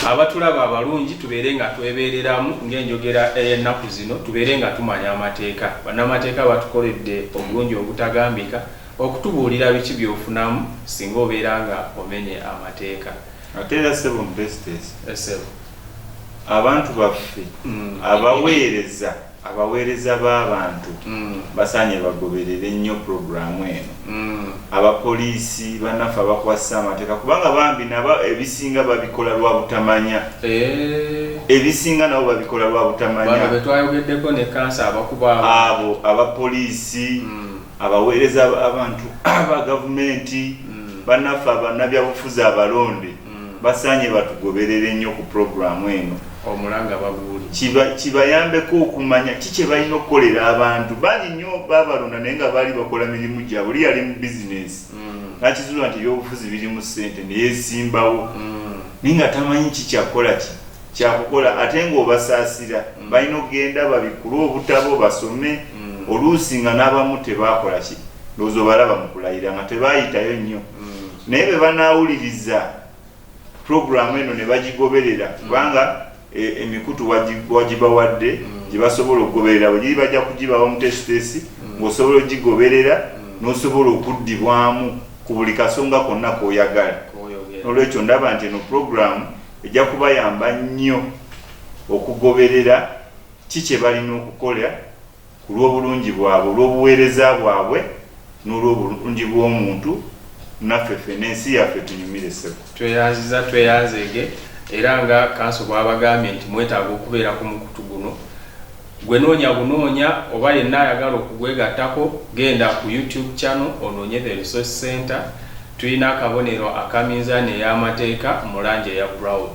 abatulaba abalungi tubeere nga twebeereramu ng'enjogera ey'ennaku zino tubeere nga tumanya amateeka bannamateeka batukoledde obulungi obutagambika okutubuulira biki byofunamu singa obeera nga omenye amateeka ate era sebo mbestes abantu baffe abaweereza b'abantu basaanye bagoberere nnyo puroguramu eno abapoliisi bannaffe abakwasa amateeka kubanga bambi nabo ebisinga babikola lwa butamanya ebisinga nabo babikola lwa butamanya betwayogeddeko ne kansa abakuba abo abapoliisi abaweereza abantu aba gavumenti bannaffe abannabyabufuzi abalonde basaanye batugoberere nnyo ku puroguramu eno omulanga babuuli kibayambeko okumanya kiki balina okukolera abantu bangi nnyo babalonda naye nga baali bakola mirimu gyabwe oli yali mu bizinesi nakizuula nti ebyobufuzi biri mu ssente neyesimbawo naye nga tamanyi kikyakola kyakukola ate ng'obasaasira balina okugenda babikule obutabo basome oluusi nga n'abamu tebakola ki ndowooza obalaba mu kulayira nga tebaayitayo nnyo naye be banaawuliriza puroguramu eno ne bagigoberera kubanga emikutu wagibawadde gye basobola okugoberera bwe giri bajja kugibawa mu tesitesi ng'osobola ogigoberera n'osobola okuddibwamu ku buli kasonga konna k'oyagala n'olwekyo ndaba nti eno puroguramu ejja kubayamba nnyo okugoberera ki kye balina okukola ku lw'obulungi bwabwe olw'obuweereza bwabwe n'olw'obulungi bw'omuntu naffe ffenna ensi yaffe tunyumire ssebo tweyanzege era nga kanso bwabagambye nti mwetaaga okubeera ku mukutu guno gwe bunoonya oba yenna ayagala okugwegattako genda ku YouTube channel onoonye The Resource Center. Tulina akabonero akaminzaani ey'amateeka mu langi eya brown.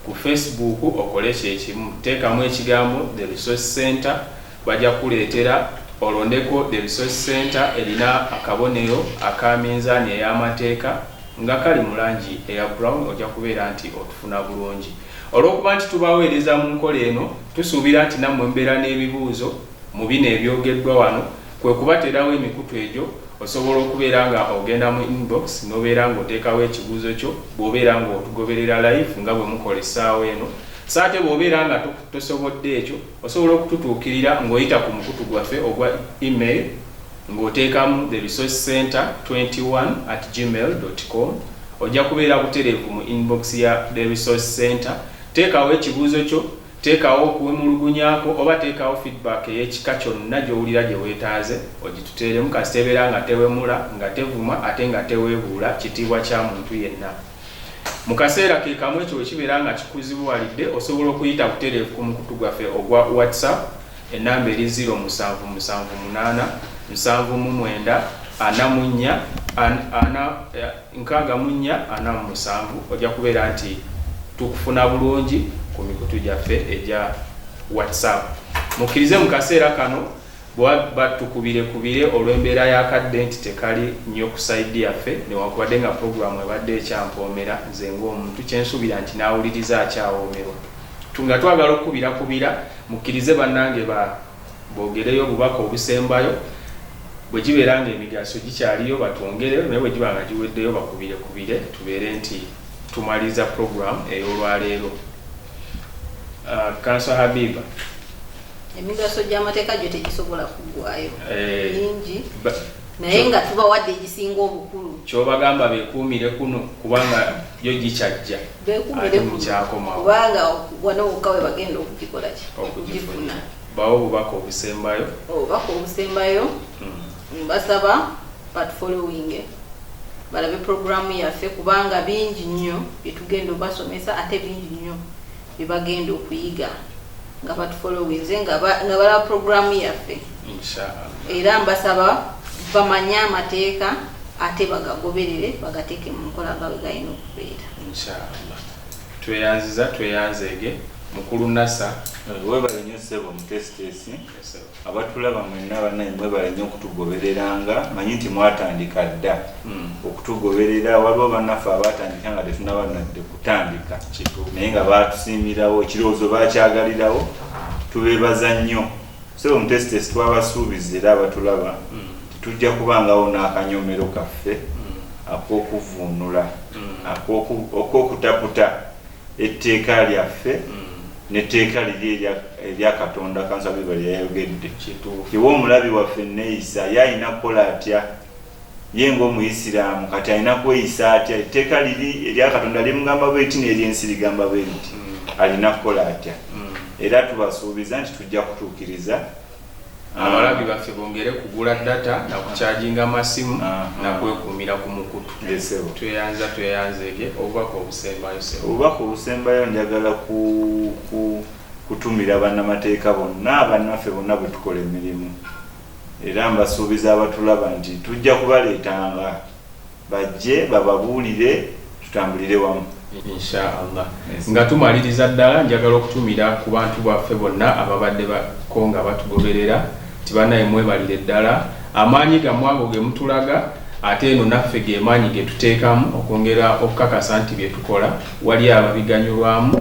Ku Facebook okole kyekimu teekamu ekigambo The Resource Center bajja kuleetera olondeko The Resource Center erina akabonero akaminzaani ey'amateeka nga kali mu langi eya brown ojja kubeera nti otufuna bulungi. Olw'okuba nti tubaweereza mu nkola eno tusuubira nti nammwe mbeera n'ebibuuzo mu bino ebyogeddwa wano kwe kubateerawo emikutu egyo osobola okubeera nga ogenda mu inbox n'obeera ng'oteekawo ekibuuzo kyo bw'obeera ng'otugoberera live nga bwe mukola essaawa eno saate bw'obeera nga tosobodde ekyo osobola okututuukirira ng'oyita ku mukutu gwaffe ogwa email ng'oteekamu theresourcecenter21@gmail.com ojja kubeera butereevu mu inbox ya The Resource Center. Teekawo ekibuuzo kyo, teekawo okuwemulugunyaako oba teekawo feedback ey'ekika kyonna gy'owulira gye weetaaze ogituteeremu kasitebeera nga tewemula nga tevuma ate nga teweebuula kitiibwa kya muntu yenna. Mu kaseera ke kamu ekyo wekibeera nga kikuzibuwalidde osobola okuyita butereevu ku mukutu gwaffe ogwa WhatsApp ennamba eri 0779496447 ojja kubeera nti tukufuna bulungi ku mikutu gyaffe egya WhatsApp. Mukkirize mu kaseera kano bwaba tukubire olw'embeera y'akadde nti tekali nnyo ku sayidi yaffe newankubadde nga puroguramu ebadde ekyampoomera nze ng'omuntu kyensuubira nti naawuliriza akyawoomerwa. Nga twagala okubira mukkirize bannange boogereyo obubaka obusembayo bwe kibeera nga emigaso gikyaliyo batwongereyo naye bwe giba nga giweddeyo bakubire tubeere nti tumaliza puroguramu ey'olwaleero. Kanso Habiba, emigaso gy'amateeka gyo tegisobola kuggwayo mingi naye nga tubawadde egisinga obukulu kyobagamba beekuumire kuno kubanga yo gikyajja beekuumire kubanga wano wokka we bagenda okugikola okugifuna bawo obubaka obusembayo mbasaba batufollowing balabe puroguramu yaffe kubanga bingi nnyo byetugenda obasomesa ate bingi nnyo byebagenda okuyiga nga batufollowinze nga balaba puroguramu yaffe era mbasaba bamanye amateeka ate bagagoberere bagateeke mu nkola nga bwe galina okubeera. Tweyanzege mukulu Nasa webale nnyo ssebo mu tesitesi abatulaba mwenna banaye mwebale nnyo okutugobereranga manyi nti mwatandika dda okutugoberera waliwo bannaffe abatandika nga tetunaba nadde kutandika naye nga batusiimirawo ekirowoozo bakyagalirawo tubeebaza nnyo ssebo mu tesitesi twabasuubiza era abatulaba tujja kubangawo n'akanyomero kaffe ak'okuvuunula ak'okutaputa etteeka lyaffe n'etteeka liri erya Katonda Kanso Habiba lyayogedde kiwa omulabi waffe neeyisa ye alina kukola atya ye ng'omuyisiraamu kati alina kweyisa atya etteeka liri erya Katonda limugamba bweti n'eryensi ligamba bwe liti alina kukola atya era tubasuubiza nti tujja kutuukiriza abalabi baffe bongere kugula data na kucharginga masimu na kwekuumira ku mukutu. Tweyanzege obubaka obusembayo njagala kutumira bannamateeka bonna abannaffe bonna bwe tukola emirimu era mbasuubiza abatulaba nti tujja kubaleetanga bajje bababuulire tutambulire wamu inshallah. Nga tumaliriza ddala njagala okutumira ku bantu baffe bonna ababadde bakonga batugoberera tibanaye mwebalire ddala amaanyi gammwe ago ge mutulaga ate eno naffe ge maanyi ge tuteekamu okwongera okukakasa nti bye tukola wali ababiganyulwamu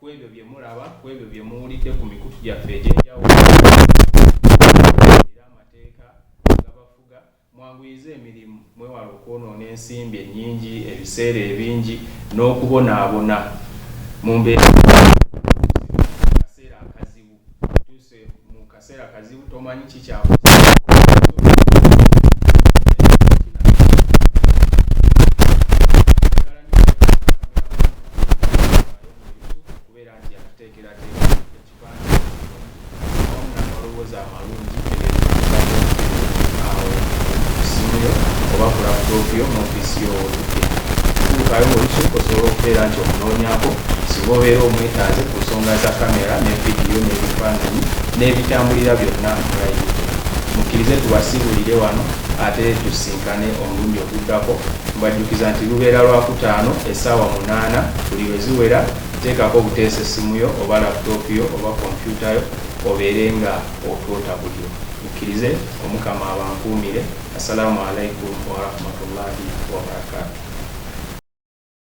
kwebyo bye mulaba kwebyo bye muwulidde ku mikutu gyaffe egy'enjawulo era amateeka gabafuga mwanguyize emirimu mwewala okwonoona ensimbi ennyingi ebiseera ebingi n'okubonaabona mu mbeera kaseera akazibu tuuse mu kaseera akazibu tomanyi kikyakuzibu kubeera nti yakuteekerateeka ekipande awamu n'amaloboozi amalungi awo kusimuyo oba ku laputopu yo mu ofiisi y'oludde tuukayo olusuku osobola okubeera nti omunoonyako singa obeera omwetaaze ku nsonga za kamera ne vidiyo n'ebifaananyi n'ebitambulira byonna mulayini mukkirize tubasiibulire wano ate tusinkane omulundi oguddako mbajjukiza nti lubeera lwakutaano essaawa 8 buli lwe ziwera teekako obuteesa essimu yo oba laputopu yo oba kompyuta yo obeere nga otwota bulyo mukkirize omukama abankuumire. Assalamu alaikum warahmatullahi wabarakatuh.